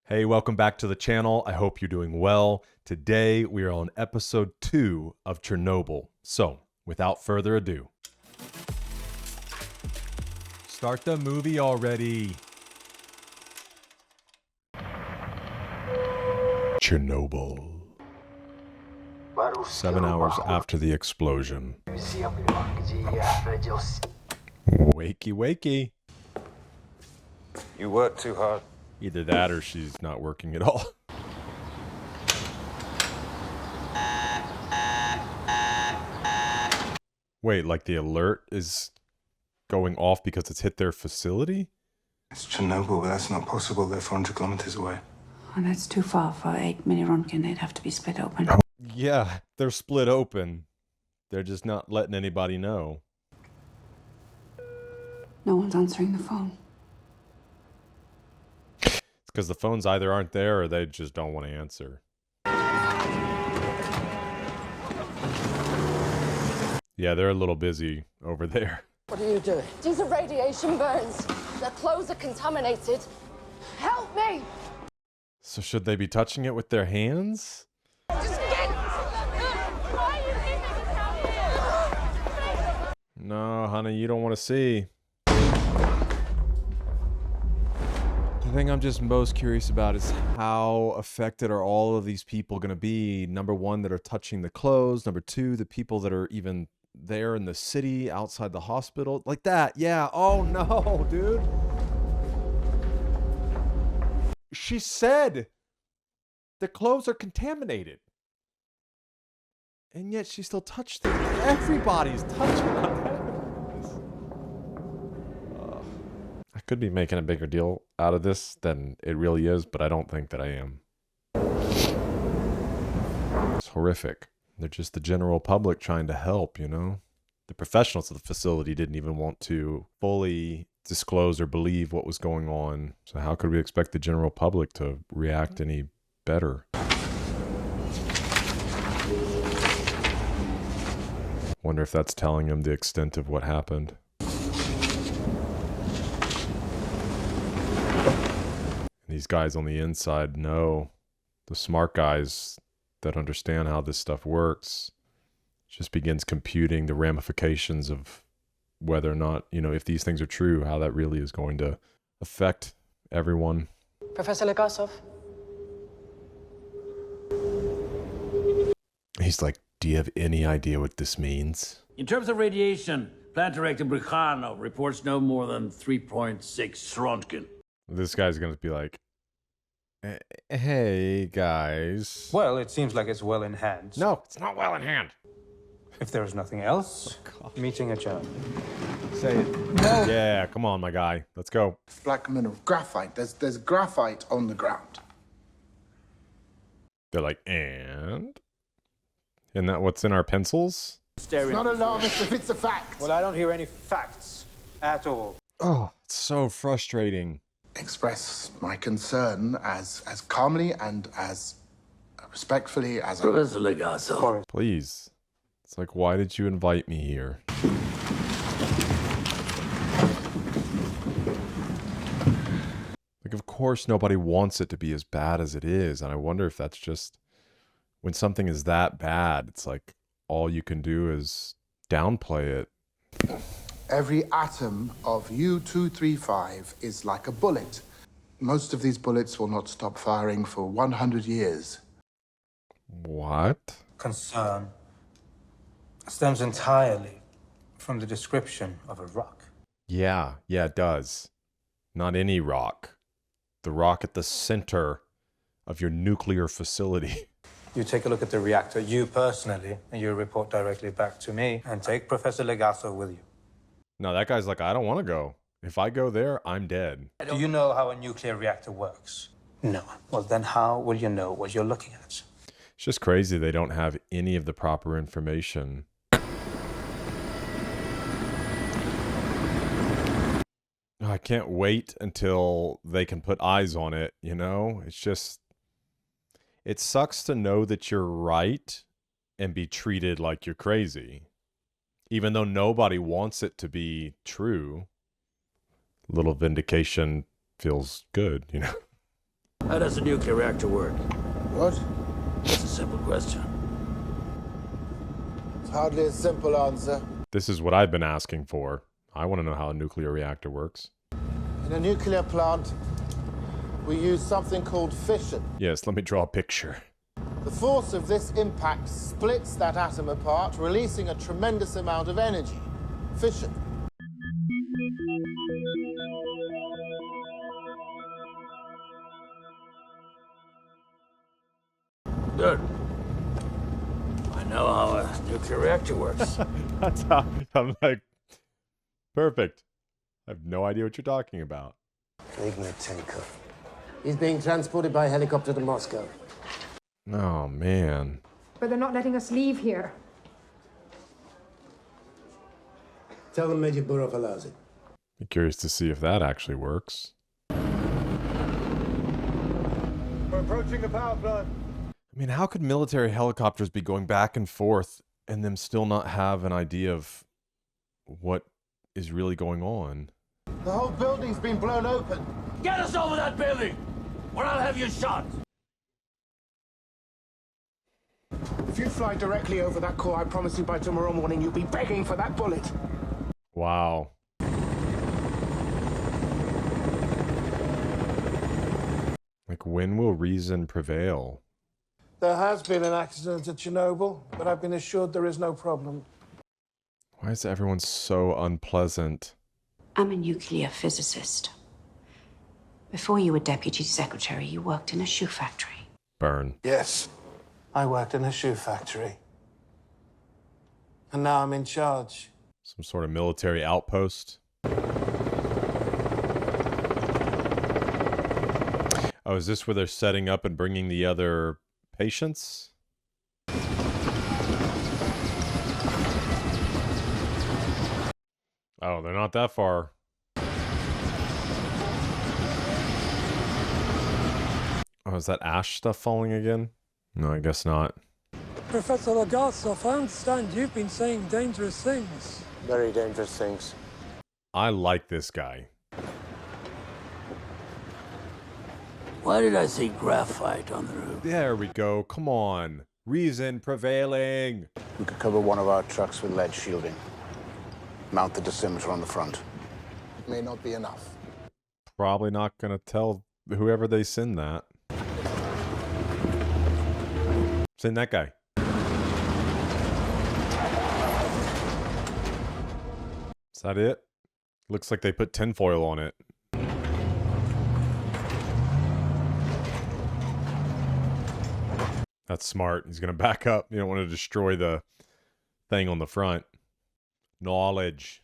Hey, welcome back to the channel. I hope you're doing well. Today, we are on episode 2 of Chernobyl. So, without further ado, start the movie already. Chernobyl. 7 hours after the explosion. Wakey, wakey. You work too hard. Either that or she's not working at all. Wait, like the alert is going off because it's hit their facility? It's Chernobyl, but that's not possible. They're 400 kilometers away. And that's too far for 8 mini Ronkin. They'd have to be split open. Yeah, they're split open. They're just not letting anybody know. No one's answering the phone. It's because the phones either aren't there or they just don't want to answer. Yeah, they're a little busy over there. What are you doing? These are radiation burns. Their clothes are contaminated. Help me! So should they be touching it with their hands? Just get... Why are you leaving us out here? No, honey, you don't want to see. The thing I'm just most curious about is how affected are all of these people going to be? Number one, that are touching the clothes. Number two, the people that are even there in the city, outside the hospital. Like that, yeah. Oh no, dude. She said the clothes are contaminated. And yet she still touched them. Everybody's touching them. I could be making a bigger deal out of this than it really is, but I don't think that I am. It's horrific. They're just the general public trying to help, you know? The professionals of the facility didn't even want to fully disclose or believe what was going on. So how could we expect the general public to react any better? Wonder if that's telling them the extent of what happened. These guys on the inside know, the smart guys that understand how this stuff works, just begins computing the ramifications of whether or not, you know, if these things are true, how that really is going to affect everyone. Professor Legasov? He's like, do you have any idea what this means? In terms of radiation, Plant Director Bricano reports no more than 3.6 Rontgen. This guy's going to be like, hey, guys. Well, it seems like it's well in hand. No, it's not well in hand. If there is nothing else, meeting adjourned. Say it. No. Yeah, come on, my guy. Let's go. Black mineral, graphite. There's graphite on the ground. They're like, and? Isn't that what's in our pencils? It's not alarmist if it's a fact. Well, I don't hear any facts at all. Oh, it's so frustrating. Express my concern as calmly and as respectfully as I... Professor Legasov. Please. It's like, why did you invite me here? Like, of course nobody wants it to be as bad as it is. And I wonder if that's just, when something is that bad, it's like, all you can do is downplay it. Every atom of U-235 is like a bullet. Most of these bullets will not stop firing for 100 years. What? Concern stems entirely from the description of a rock. Yeah, it does. Not any rock. The rock at the center of your nuclear facility. You take a look at the reactor, you personally, and you report directly back to me, and take Professor Legasov with you. No, that guy's like, I don't want to go. If I go there, I'm dead. Do you know how a nuclear reactor works? No. Well, then how will you know what you're looking at? It's just crazy they don't have any of the proper information. I can't wait until they can put eyes on it, you know? It's just, it sucks to know that you're right and be treated like you're crazy. Even though nobody wants it to be true. Little vindication feels good, you know? How does a nuclear reactor work? What? It's a simple question. It's hardly a simple answer. This is what I've been asking for. I want to know how a nuclear reactor works. In a nuclear plant, we use something called fission. Yes, let me draw a picture. The force of this impact splits that atom apart, releasing a tremendous amount of energy. Fission. Good. I know how a nuclear reactor works. That's how I'm like, perfect. I have no idea what you're talking about. Ignitenko. He's being transported by helicopter to Moscow. Oh, man. But they're not letting us leave here. Tell them Major Burov allows it. Be curious to see if that actually works. We're approaching the power plant. I mean, how could military helicopters be going back and forth and them still not have an idea of what is really going on? The whole building's been blown open. Get us over that building, or I'll have you shot. If you fly directly over that core, I promise you by tomorrow morning you'll be begging for that bullet. Wow. Like, when will reason prevail? There has been an accident at Chernobyl, but I've been assured there is no problem. Why is everyone so unpleasant? I'm a nuclear physicist. Before you were deputy secretary, you worked in a shoe factory. Burn. Yes, I worked in a shoe factory. And now I'm in charge. Some sort of military outpost. Oh, is this where they're setting up and bringing the other patients? Oh, they're not that far. Oh, is that ash stuff falling again? No, I guess not. Professor Legasov, I understand you've been saying dangerous things. Very dangerous things. I like this guy. Why did I see graphite on the roof? There we go. Come on. Reason prevailing. We could cover one of our trucks with lead shielding. Mount the dosimeter on the front. It may not be enough. Probably not going to tell whoever they send that. Send that guy. Is that it? Looks like they put tinfoil on it. That's smart. He's going to back up. You don't want to destroy the thing on the front. Knowledge.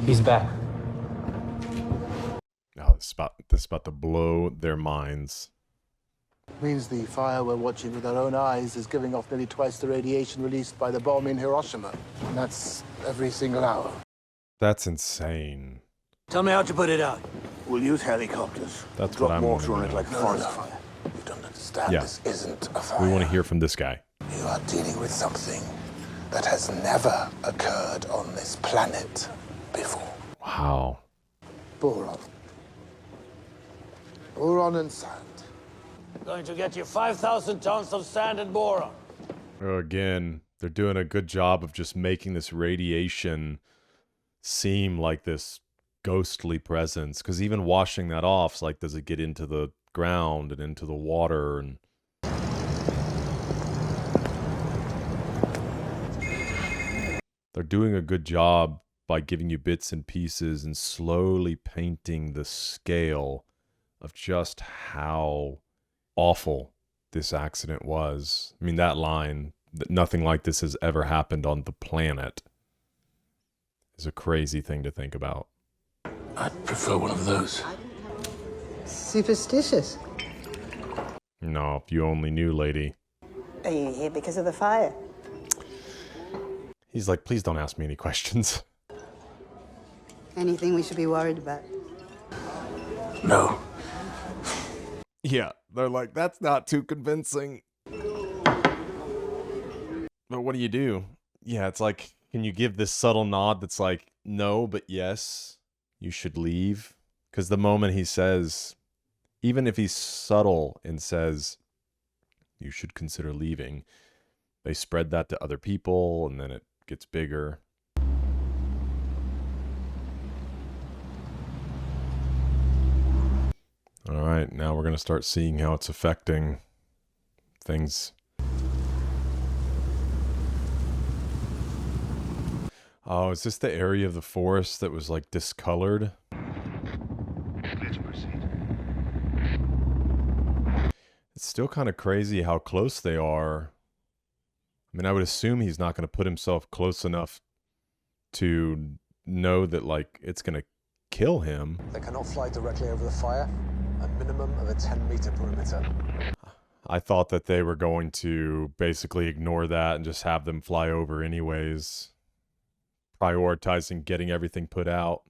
He's back. Oh, this is about to blow their minds. Means the fire we're watching with our own eyes is giving off nearly twice the radiation released by the bomb in Hiroshima. And that's every single hour. That's insane. Tell me how to put it out. We'll use helicopters. That's Drop what I'm mortar on wanting it to like know. forest fire. You don't understand. Yeah. This isn't a fire. We want to hear from this guy. You are dealing with something that has never occurred on this planet before. Wow. Boron. Boron and sand. Going to get you 5,000 tons of sand and boron. Oh, again, they're doing a good job of just making this radiation seem like this ghostly presence. Because even washing that off, like, does it get into the ground and into the water? And they're doing a good job by giving you bits and pieces and slowly painting the scale of just how awful this accident was. I mean, that line, that nothing like this has ever happened on the planet, is a crazy thing to think about. I'd prefer one of those. Superstitious. No, if you only knew, lady. Are you here because of the fire? He's like, please don't ask me any questions. Anything we should be worried about? No. Yeah, they're like, that's not too convincing. But what do? Yeah, it's like, can you give this subtle nod that's like, no, but yes, you should leave? Because the moment he says, even if he's subtle and says, you should consider leaving, they spread that to other people, and then it gets bigger. All right, now we're going to start seeing how it's affecting things. Oh, is this the area of the forest that was like discolored? Clear to proceed. It's still kind of crazy how close they are. I mean, I would assume he's not going to put himself close enough to know that, like, it's going to kill him. They cannot fly directly over the fire. A minimum of a 10-meter perimeter. I thought that they were going to basically ignore that and just have them fly over anyways, prioritizing getting everything put out.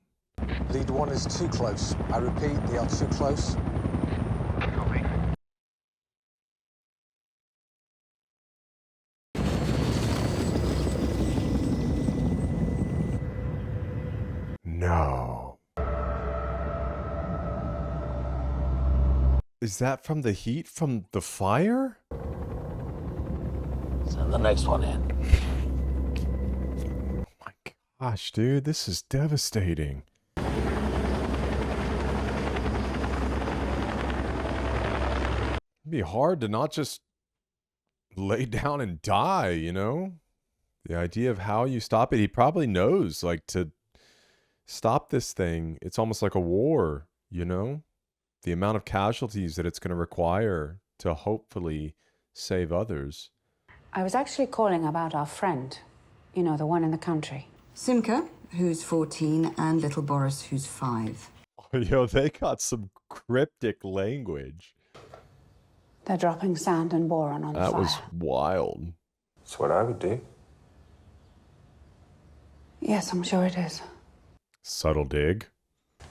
Lead 1 is too close. I repeat, they are too close. Copy. No. Is that from the heat from the fire? Send the next one in. Oh my gosh, dude, this is devastating. It'd be hard to not just lay down and die, you know? The idea of how you stop it, he probably knows, like, to stop this thing, it's almost like a war, you know? The amount of casualties that it's going to require to hopefully save others. I was actually calling about our friend. You know, the one in the country. Simka, who's 14, and little Boris, who's 5. Yo, they got some cryptic language. They're dropping sand and boron on the fire. That was wild. That's what I would do. Yes, I'm sure it is. Subtle dig.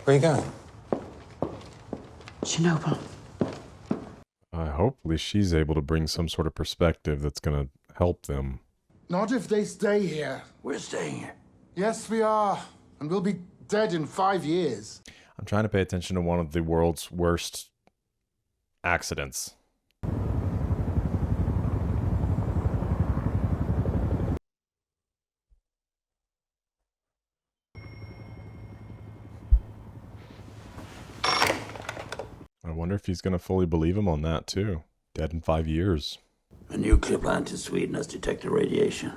Where are you going? Chernobyl. Hopefully she's able to bring some sort of perspective that's going to help them. Not if they stay here. We're staying here. Yes, we are. And we'll be dead in 5 years. I'm trying to pay attention to one of the world's worst accidents. I wonder if he's going to fully believe him on that, too. Dead in 5 years. A nuclear plant in Sweden has detected radiation.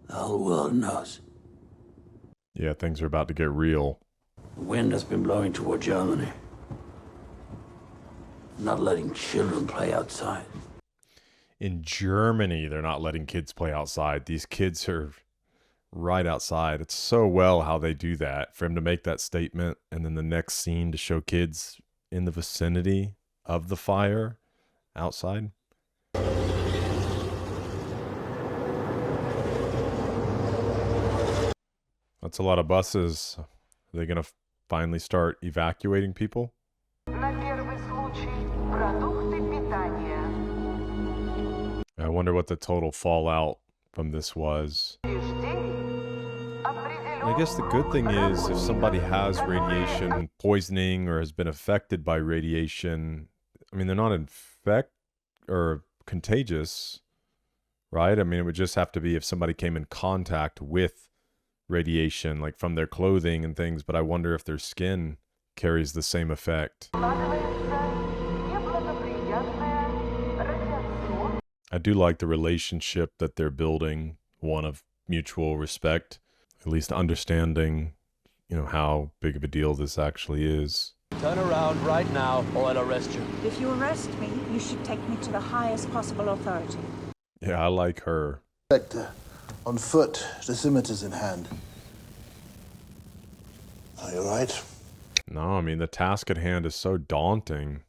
The whole world knows. Yeah, things are about to get real. The wind has been blowing toward Germany. Not letting children play outside. In Germany, they're not letting kids play outside. These kids are right outside. It's so well how they do that. For him to make that statement and then the next scene to show kids in the vicinity of the fire outside. That's a lot of buses. Are they going to finally start evacuating people? I wonder what the total fallout from this was. I guess the good thing is if somebody has radiation poisoning or has been affected by radiation, I mean, they're not or contagious, right? I mean, it would just have to be if somebody came in contact with radiation, like from their clothing and things, but I wonder if their skin carries the same effect. I do like the relationship that they're building, one of mutual respect, at least understanding, you know, how big of a deal this actually is. Turn around right now or I'll arrest you. If you arrest me, you should take me to the highest possible authority. Yeah, I like her. Inspector, on foot, the scimitars in hand. Are you right? No, I mean, the task at hand is so daunting,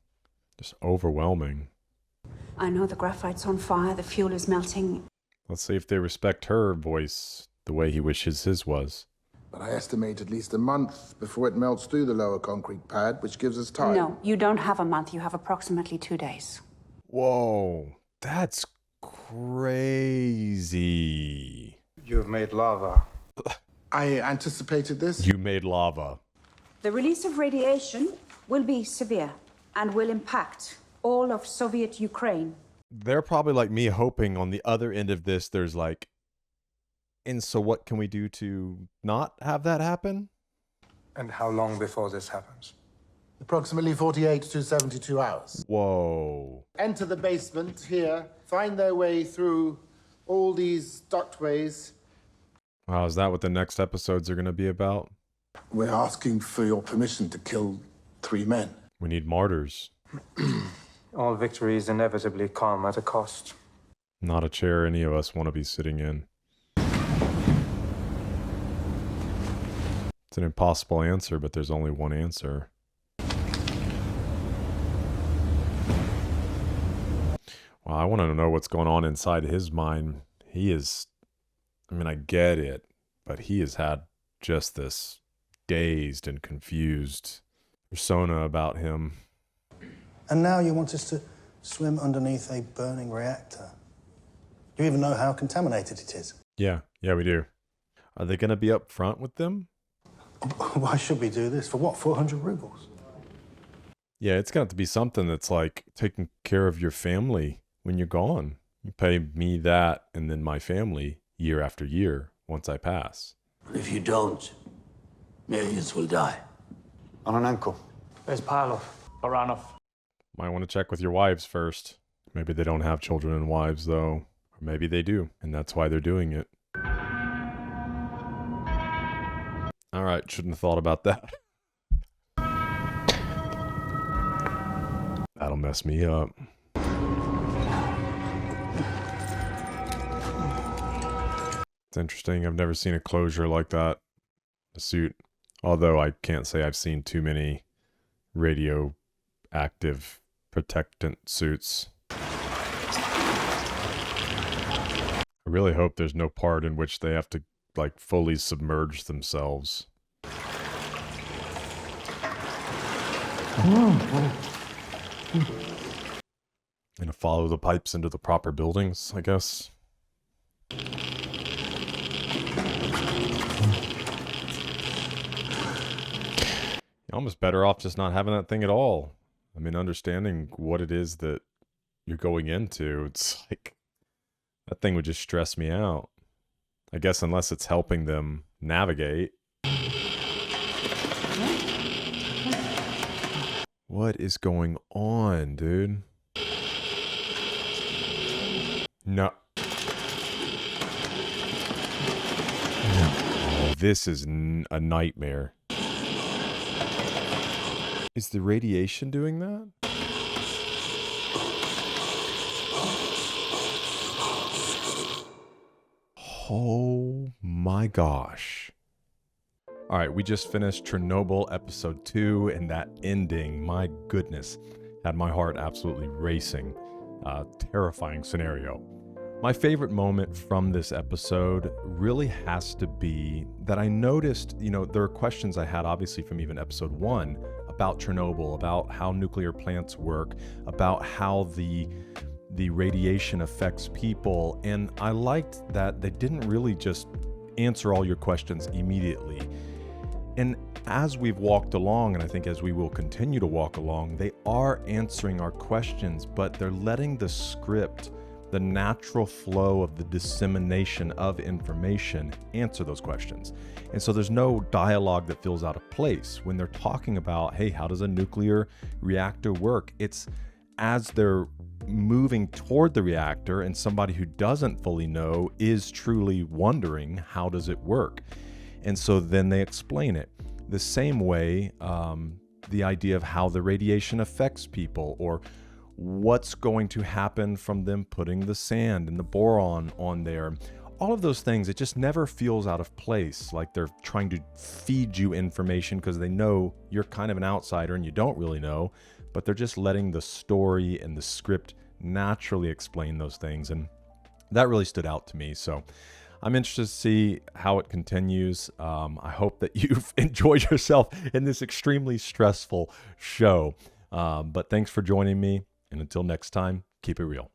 just overwhelming. I know the graphite's on fire, the fuel is melting. Let's see if they respect her voice the way he wishes his was. But I estimate at least a month before it melts through the lower concrete pad, which gives us time. No, you don't have a month. You have approximately 2 days. Whoa, that's crazy. You've made lava. I anticipated this. You made lava. The release of radiation will be severe and will impact all of Soviet Ukraine. They're probably like me, hoping on the other end of this, there's like, and so what can we do to not have that happen? And how long before this happens? Approximately 48 to 72 hours. Whoa. Enter the basement here, find their way through all these ductways. Wow, is that what the next episodes are going to be about? We're asking for your permission to kill 3 men. We need martyrs. All victories inevitably come at a cost. Not a chair any of us want to be sitting in. It's an impossible answer, but there's only one answer. Well, I want to know what's going on inside his mind. He is, I mean, I get it, but he has had just this dazed and confused persona about him. And now you want us to swim underneath a burning reactor. Do you even know how contaminated it is? Yeah, we do. Are they going to be up front with them? Why should we do this? For what, 400 rubles? Yeah, it's going to have to be something that's like taking care of your family when you're gone. You pay me that and then my family year after year once I pass. But if you don't, millions will die. Ananenko. Where's Parlov? Baranov? Might want to check with your wives first. Maybe they don't have children and wives, though. Or maybe they do, and that's why they're doing it. All right, shouldn't have thought about that. That'll mess me up. It's interesting. I've never seen a closure like that. A suit. Although I can't say I've seen too many radioactive protectant suits. I really hope there's no part in which they have to like fully submerge themselves. And follow the pipes into the proper buildings, I guess. You're almost better off just not having that thing at all. I mean, understanding what it is that you're going into, it's like, that thing would just stress me out. I guess unless it's helping them navigate. What is going on, dude? No. Oh, this is a nightmare. Is the radiation doing that? Oh my gosh. All right, we just finished Chernobyl episode 2, and that ending, my goodness, had my heart absolutely racing. Terrifying scenario. My favorite moment from this episode really has to be that I noticed, you know, there are questions I had obviously from even episode 1 about Chernobyl, about how nuclear plants work, about how the radiation affects people, and I liked that they didn't really just answer all your questions immediately. And as we've walked along, and I think as we will continue to walk along, they are answering our questions, but they're letting the script, the natural flow of the dissemination of information, answer those questions. And so there's no dialogue that feels out of place when they're talking about, hey, how does a nuclear reactor work? It's as they're moving toward the reactor and somebody who doesn't fully know is truly wondering, how does it work? And so then they explain it. The same way, the idea of how the radiation affects people, or what's going to happen from them putting the sand and the boron on there. All of those things, it just never feels out of place, like they're trying to feed you information because they know you're kind of an outsider and you don't really know, but they're just letting the story and the script naturally explain those things. And that really stood out to me. So I'm interested to see how it continues. I hope that you've enjoyed yourself in this extremely stressful show. But thanks for joining me. And until next time, keep it real.